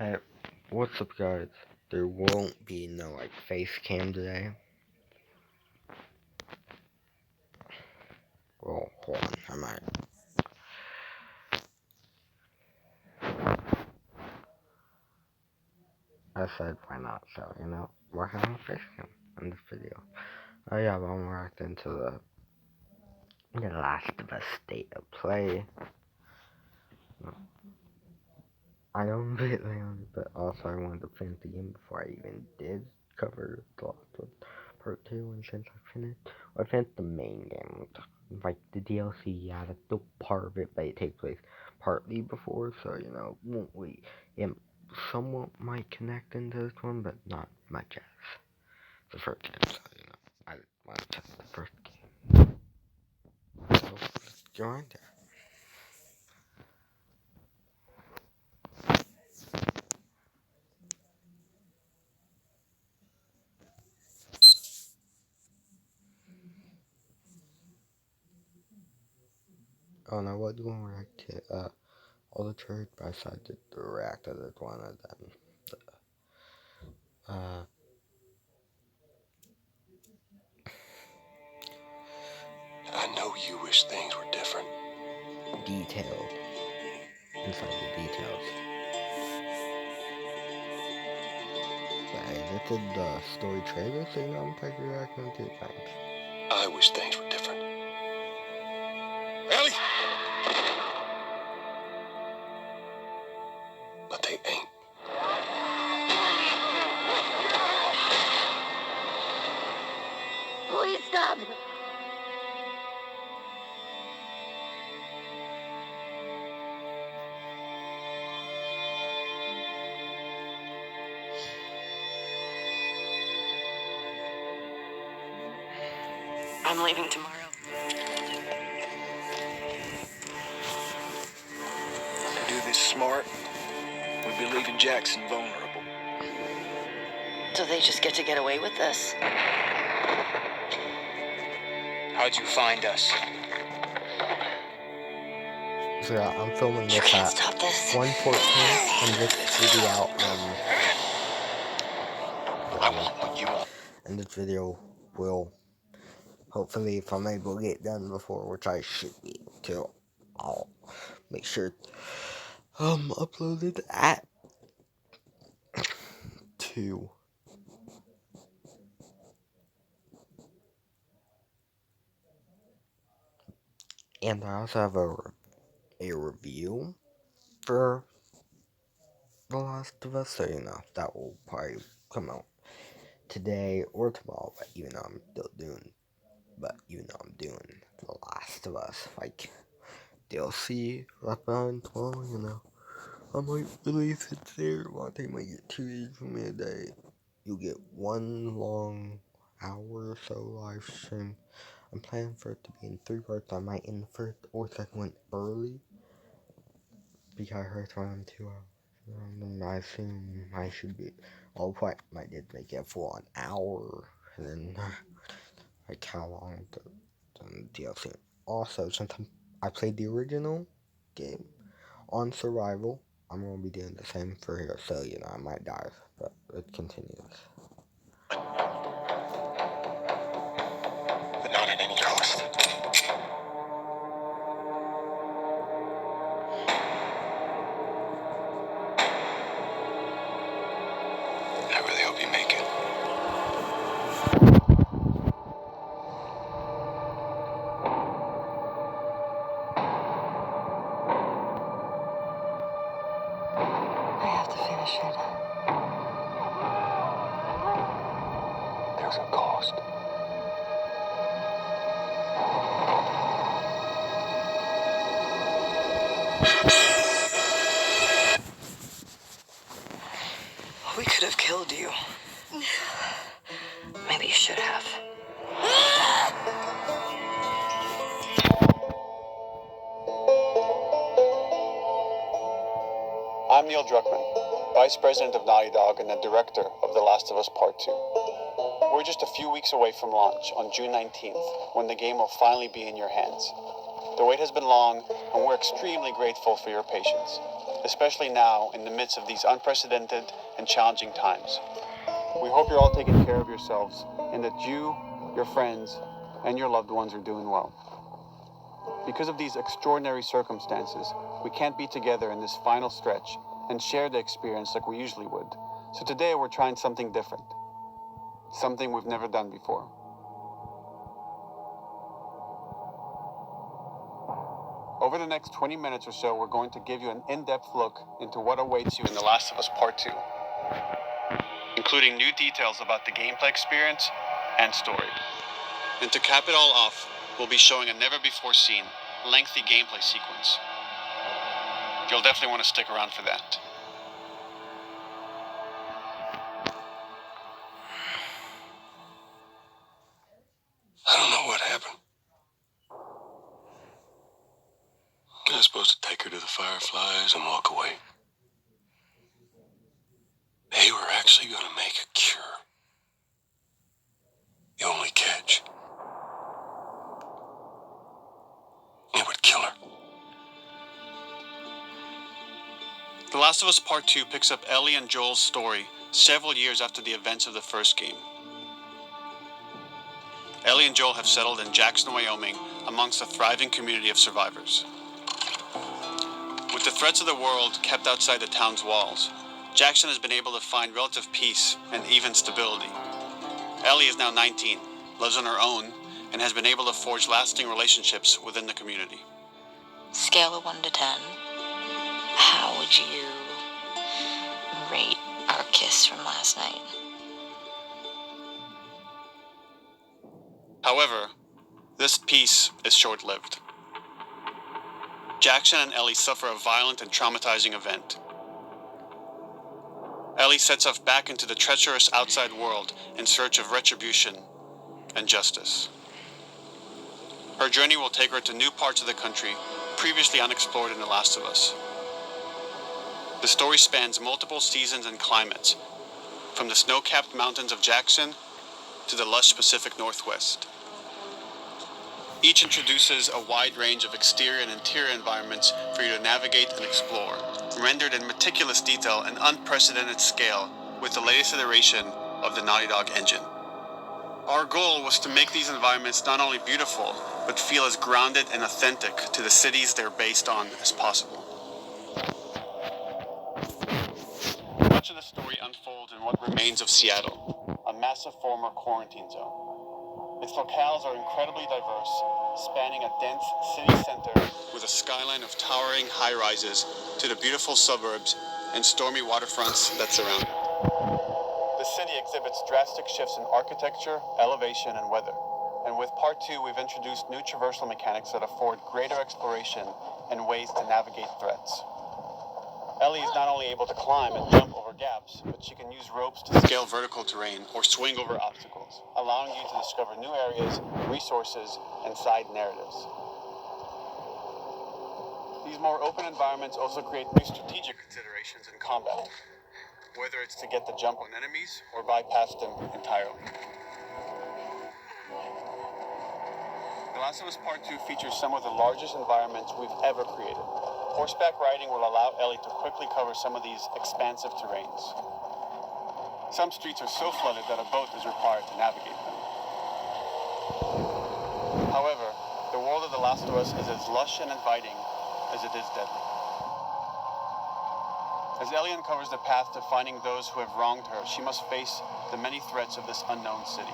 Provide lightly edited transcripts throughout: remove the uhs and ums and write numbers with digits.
Hey, what's up, guys? There won't be no face cam today. Well, hold on, I might. I said why not? So we're having a face cam in this video. Oh yeah, but I'm reacting to the Last of Us State of Play. I don't really on it, but also I wanted to finish the game before I even did cover the Last of Us Part 2, and since I finished the main game. Like the DLC, yeah, that's still part of it, but it takes place partly before, so won't we? It somewhat might connect into this one, but not much as the first game. So I want to test the first game. So let's go on there. Oh no, what do you want to react to? All the church, but I decided to react to this one, and then uh, I know you wish things were different. detailed inside the details. But hey, this is the story trailer, so I'm taking reacting to it. Thanks. I wish things were different. Ellie! But they ain't. Please stop! I'm leaving tomorrow. To do this smart, we'd be leaving Jackson vulnerable. So they just get away with this? How'd you find us? So yeah, I'm filming You this can't at stop this. 1:14, and this video out I want what you want. and this video will hopefully, if I'm able to get done before, which I should be able to, I'll make sure upload it at 2. And I also have a review for The Last of Us, so that will probably come out today or tomorrow. But even though I'm doing The Last of Us, like DLC left behind tomorrow, I might release it there. Well, I think I might get 2 days from me a day. You'll get one long hour or so live stream. I'm planning for it to be in 3 parts. I might end the first or second one early, because I heard around 2 hours. I assume I should be. I'll probably might did make it for an hour, and then like how long the DLC. Also, since I played the original game on survival, I'm gonna be doing the same for here. So I might die, but it continues. But not at any cost. I really hope you make it. I have to finish it. There's a cost. We could have killed you. Maybe you should have. I'm Neil Druckmann, Vice President of Naughty Dog and the Director of The Last of Us Part 2. We're just a few weeks away from launch on June 19th, when the game will finally be in your hands. The wait has been long, and we're extremely grateful for your patience, especially now in the midst of these unprecedented and challenging times. We hope you're all taking care of yourselves and that you, your friends, and your loved ones are doing well. Because of these extraordinary circumstances, we can't be together in this final stretch and share the experience like we usually would. So today we're trying something different, something we've never done before. Over the next 20 minutes or so, we're going to give you an in-depth look into what awaits you in The Last of Us Part 2, including new details about the gameplay experience and story. And to cap it all off, we'll be showing a never-before-seen, lengthy gameplay sequence. You'll definitely want to stick around for that. I don't know what happened. I was supposed to take her to the Fireflies and walk away. They were actually going to make a cure. The only catch, it would kill her. The Last of Us Part 2 picks up Ellie and Joel's story several years after the events of the first game. Ellie and Joel have settled in Jackson, Wyoming, amongst a thriving community of survivors. With the threats of the world kept outside the town's walls, Jackson has been able to find relative peace and even stability. Ellie is now 19, lives on her own, and has been able to forge lasting relationships within the community. Scale of 1 to 10. How would you rate our kiss from last night? However, this peace is short-lived. Jackson and Ellie suffer a violent and traumatizing event. Ellie sets off back into the treacherous outside world in search of retribution and justice. Her journey will take her to new parts of the country previously unexplored in The Last of Us. The story spans multiple seasons and climates, from the snow-capped mountains of Jackson to the lush Pacific Northwest. Each introduces a wide range of exterior and interior environments for you to navigate and explore, rendered in meticulous detail and unprecedented scale with the latest iteration of the Naughty Dog engine. Our goal was to make these environments not only beautiful, but feel as grounded and authentic to the cities they're based on as possible. Much of the story unfolds in what remains of Seattle, a massive former quarantine zone. Its locales are incredibly diverse, spanning a dense city center with a skyline of towering high-rises to the beautiful suburbs and stormy waterfronts that surround it. The city exhibits drastic shifts in architecture, elevation, and weather. And with Part 2, we've introduced new traversal mechanics that afford greater exploration and ways to navigate threats. Ellie is not only able to climb and jump over gaps, but she can use ropes to scale vertical terrain or swing over obstacles, allowing you to discover new areas, resources, and side narratives. These more open environments also create new strategic considerations in combat, whether it's to get the jump on enemies or bypass them entirely. The Last of Us Part 2 features some of the largest environments we've ever created. Horseback riding will allow Ellie to quickly cover some of these expansive terrains. Some streets are so flooded that a boat is required to navigate them. However, the world of The Last of Us is as lush and inviting as it is deadly. As Ellie uncovers the path to finding those who have wronged her, she must face the many threats of this unknown city.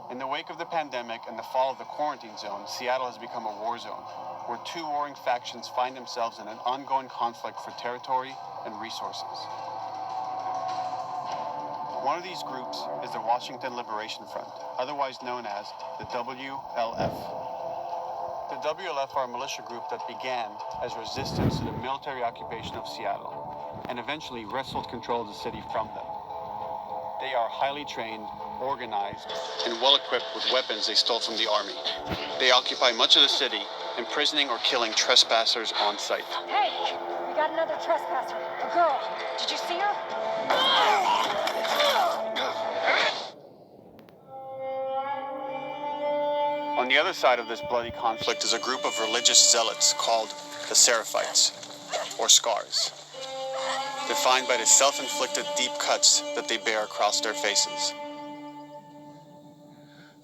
In the wake of the pandemic and the fall of the quarantine zone, Seattle has become a war zone, where two warring factions find themselves in an ongoing conflict for territory and resources. One of these groups is the Washington Liberation Front, otherwise known as the WLF. The WLF are a militia group that began as resistance to the military occupation of Seattle, and eventually wrestled control of the city from them. They are highly trained, organized, and well-equipped with weapons they stole from the army. They occupy much of the city, imprisoning or killing trespassers on sight. Hey, we got another trespasser. A girl. Did you see her? On the other side of this bloody conflict is a group of religious zealots called the Seraphites, or Scars, defined by the self-inflicted deep cuts that they bear across their faces.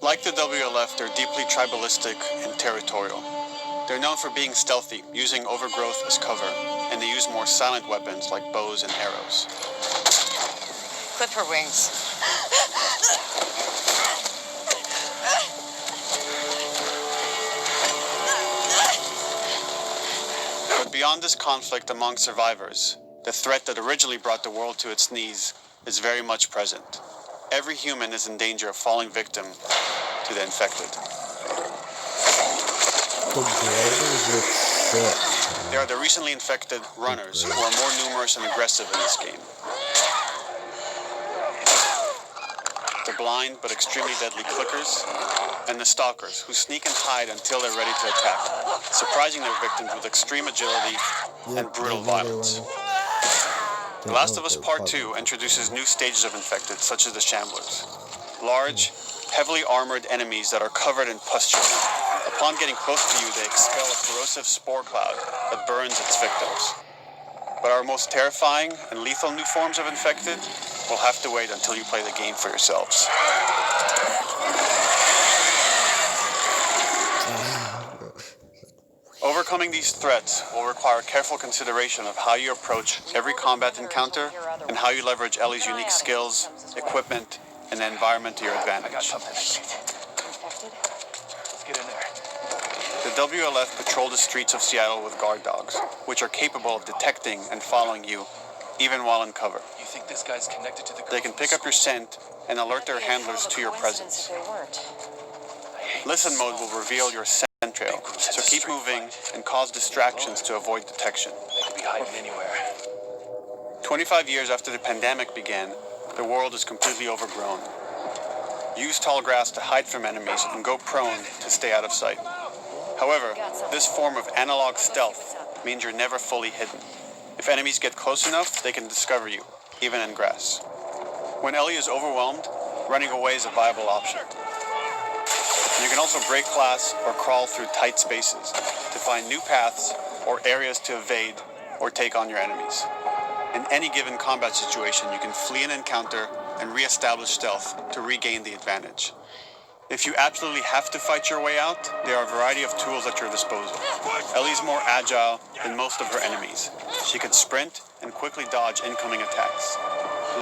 Like the WLF, they're deeply tribalistic and territorial. They're known for being stealthy, using overgrowth as cover, and they use more silent weapons like bows and arrows. Clip her wings. But beyond this conflict among survivors, the threat that originally brought the world to its knees is very much present. Every human is in danger of falling victim to the infected. The brothers look sick. They are the recently infected runners who are more numerous and aggressive in this game. The blind but extremely deadly clickers, and the stalkers who sneak and hide until they're ready to attack, surprising their victims with extreme agility and brutal violence. The Last of Us Part 2 introduces new stages of infected, such as the Shamblers. Large, heavily armored enemies that are covered in pustule. Upon getting close to you, they expel a corrosive spore cloud that burns its victims. But our most terrifying and lethal new forms of infected will have to wait until you play the game for yourselves. Overcoming these threats will require careful consideration of how you approach every combat encounter and how you leverage Ellie's unique skills, equipment, and the environment to your advantage. Infected? Let's get in there. The WLF patrol the streets of Seattle with guard dogs, which are capable of detecting and following you, even while in cover. You think this guy's connected to the girl They can from pick up your school? scent and alert their handlers to your presence. Coincidence if they weren't. Listen mode will reveal your scent trail, so keep moving and cause distractions to avoid detection. They could be hiding anywhere. 25 years after the pandemic began, the world is completely overgrown. Use tall grass to hide from enemies and go prone to stay out of sight. However, this form of analog stealth means you're never fully hidden. If enemies get close enough, they can discover you, even in grass. When Ellie is overwhelmed, running away is a viable option. You can also break glass or crawl through tight spaces to find new paths or areas to evade or take on your enemies. In any given combat situation, you can flee an encounter and re-establish stealth to regain the advantage. If you absolutely have to fight your way out, there are a variety of tools at your disposal. Ellie's more agile than most of her enemies. She can sprint and quickly dodge incoming attacks.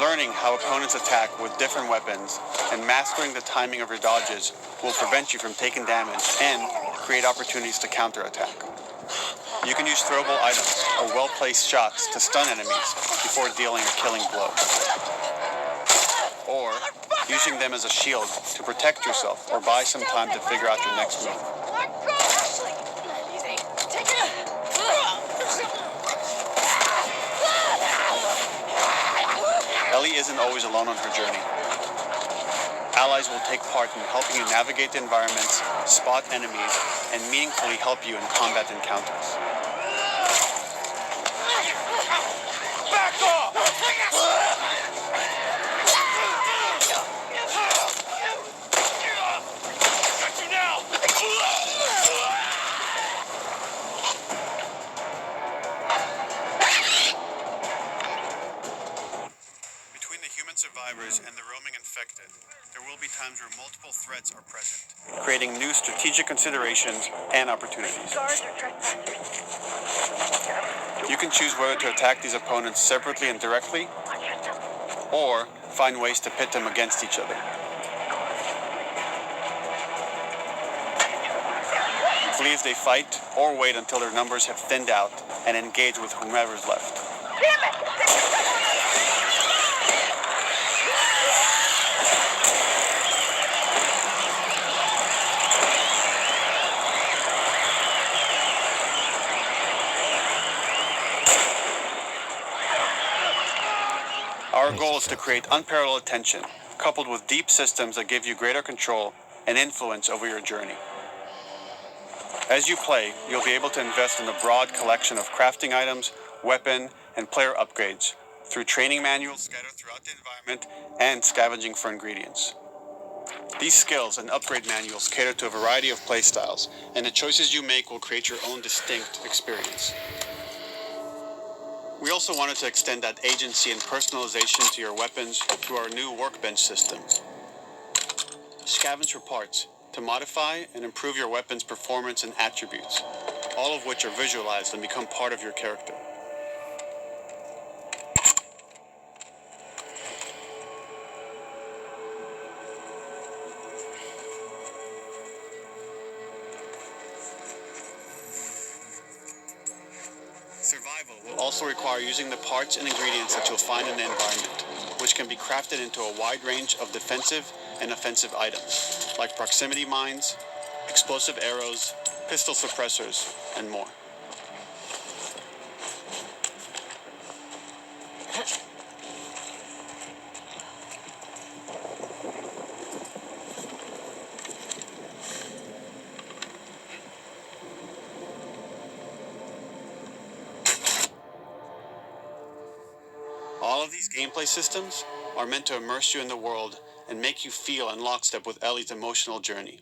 Learning how opponents attack with different weapons and mastering the timing of your dodges will prevent you from taking damage and create opportunities to counterattack. You can use throwable items or well-placed shots to stun enemies before dealing a killing blow. Or using them as a shield to protect yourself or buy some time to figure out your next move. Easy. Take it. Ellie isn't always alone on her journey. Allies will take part in helping you navigate the environments, spot enemies, and meaningfully help you in combat encounters. Back off! Got you now! Between the human survivors and the roaming infected, there will be times where multiple threats are present, creating new strategic considerations and opportunities. Guards are trespassers. You can choose whether to attack these opponents separately and directly, or find ways to pit them against each other. Flee as they fight, or wait until their numbers have thinned out and engage with whomever's left. Our goal is to create unparalleled attention, coupled with deep systems that give you greater control and influence over your journey. As you play, you'll be able to invest in a broad collection of crafting items, weapon, and player upgrades through training manuals scattered throughout the environment and scavenging for ingredients. These skills and upgrade manuals cater to a variety of playstyles, and the choices you make will create your own distinct experience. We also wanted to extend that agency and personalization to your weapons through our new workbench system. Scavenge for parts to modify and improve your weapon's performance and attributes, all of which are visualized and become part of your character. Survival will also require using the parts and ingredients that you'll find in the environment, which can be crafted into a wide range of defensive and offensive items, like proximity mines, explosive arrows, pistol suppressors, and more. All of these gameplay systems are meant to immerse you in the world and make you feel in lockstep with Ellie's emotional journey.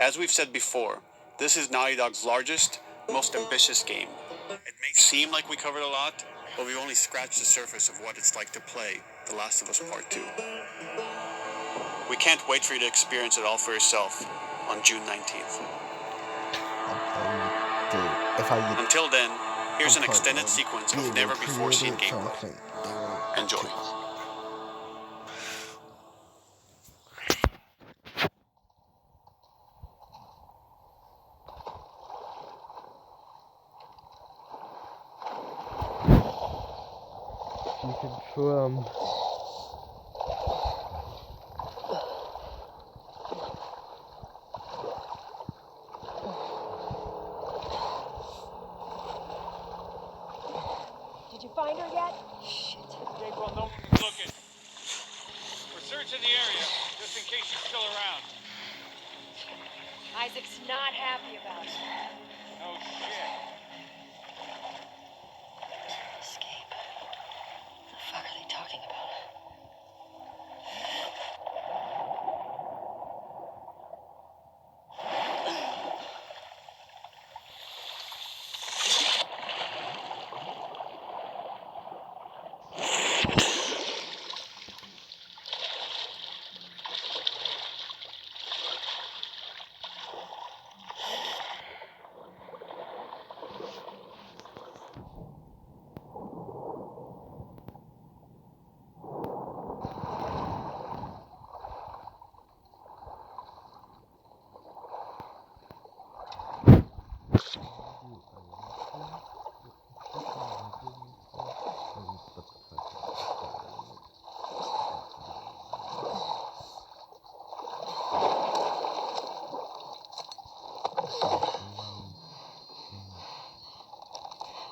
As we've said before, this is Naughty Dog's largest, most ambitious game. It may seem like we covered a lot, but we've only scratched the surface of what it's like to play The Last of Us Part 2. We can't wait for you to experience it all for yourself on June 19th. Until then, here's an extended sequence of never-before-seen gameplay. Enjoy. You can swim. Did you find her yet? Shit. April, no one's looking. We're searching the area, just in case she's still around. Isaac's not happy about it. No shit. Escape. What the fuck are they talking about?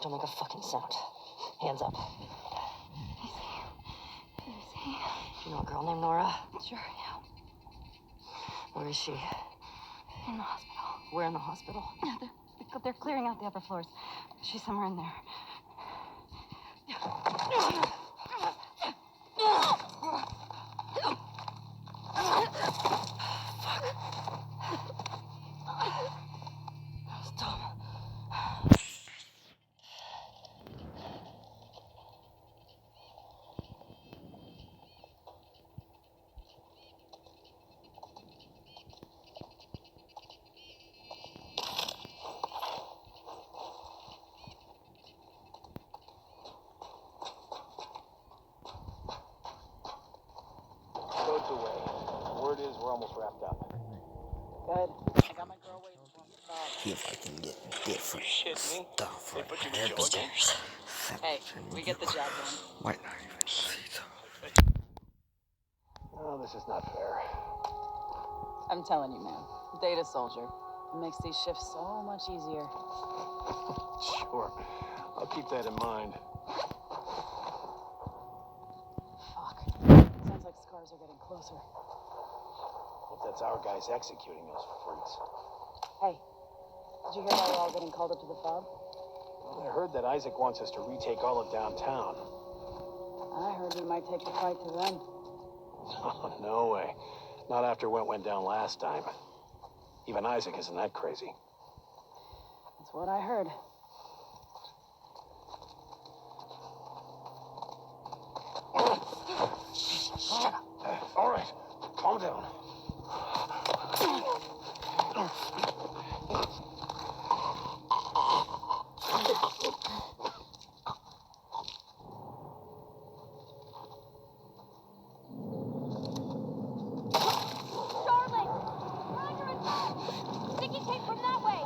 Don't make a fucking sound. Hands up. Do you know a girl named Nora? Sure, yeah. Where is she? In the hospital. Where in the hospital? Yeah, they're clearing out the upper floors. She's somewhere in there. Tom. Boats away. Word is we're almost wrapped up. Good. I got my girl waiting for me. See if I can get different shitting me? stuff They right put you here. in Georgia? Hey, we get the job done. Might not even see them. Oh, this is not fair. I'm telling you, man. Data soldier. It makes these shifts so much easier. Sure. I'll keep that in mind. Fuck. Sounds like scars are getting closer. Hope that's our guys executing those freaks. Hey, did you hear why we're all getting called up to the fob? I heard that Isaac wants us to retake all of downtown. I heard we might take the fight to them. Oh, no way. Not after what went down last time. Even Isaac isn't that crazy. That's what I heard. All right, calm down. Starling! We're under attack! Sticky tape from that way!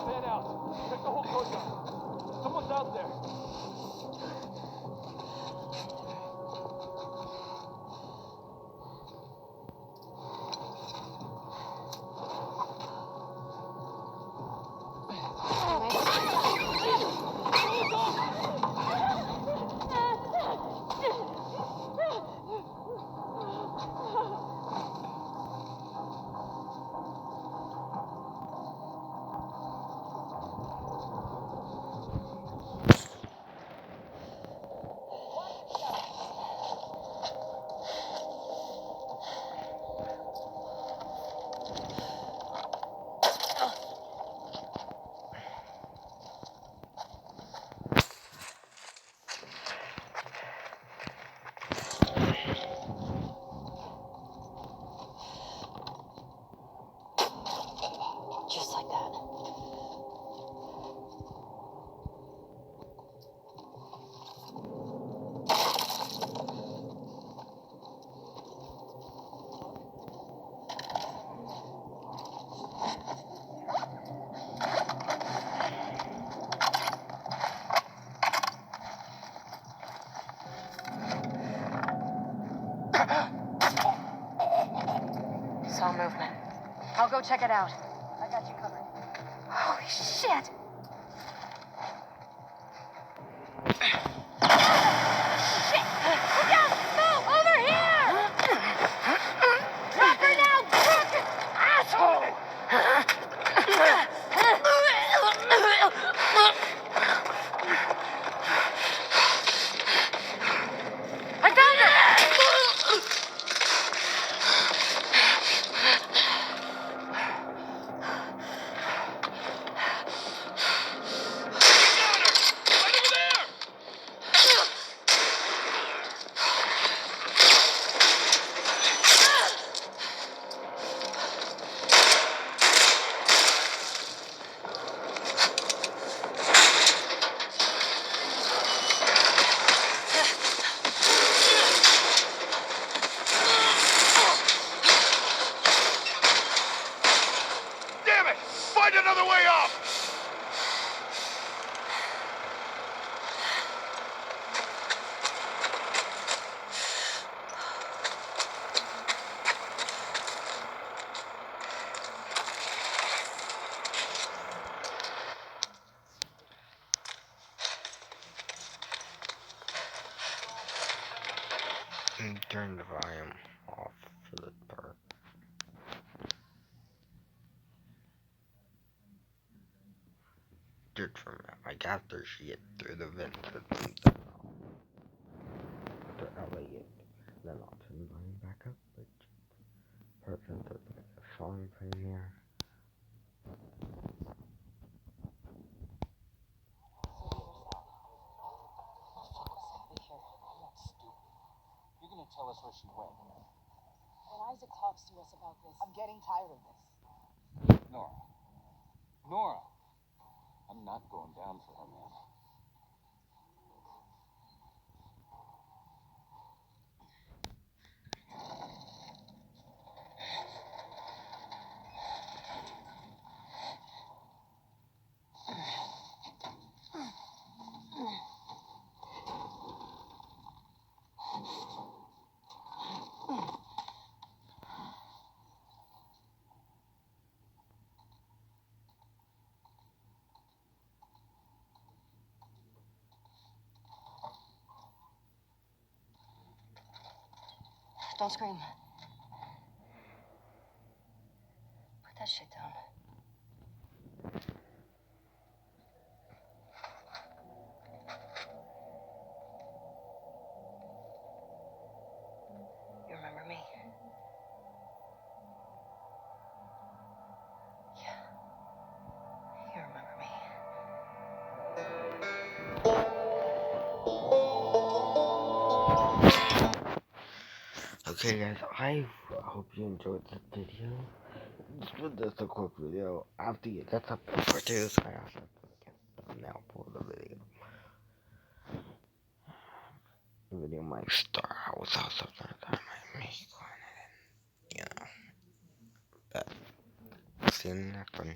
Fan out. Check the whole courtyard. Someone's out there. Just like that. Saw movement. I'll go check it out. I got you covered. Holy shit! Shit! Look out! Move! Over here! Drop her now, crook! Asshole! I found her! Damn it! Find another way up! And turn the volume off for the part. Just from like after she gets through the vent system, to elevate, then I'll turn the volume back up. But since there's like a song playing here. You're gonna tell us where she went. When Isaac talks to us about this, I'm getting tired of this. Nora, I'm not going down for her, man. Don't scream. Put that shit down. You remember me? Yeah. You remember me. Okay guys, I hope you enjoyed this video. This was just a quick video. After you get up for this, I have to now for the video. The video might start out without something like that. I might make one, you know. But see you in the next one.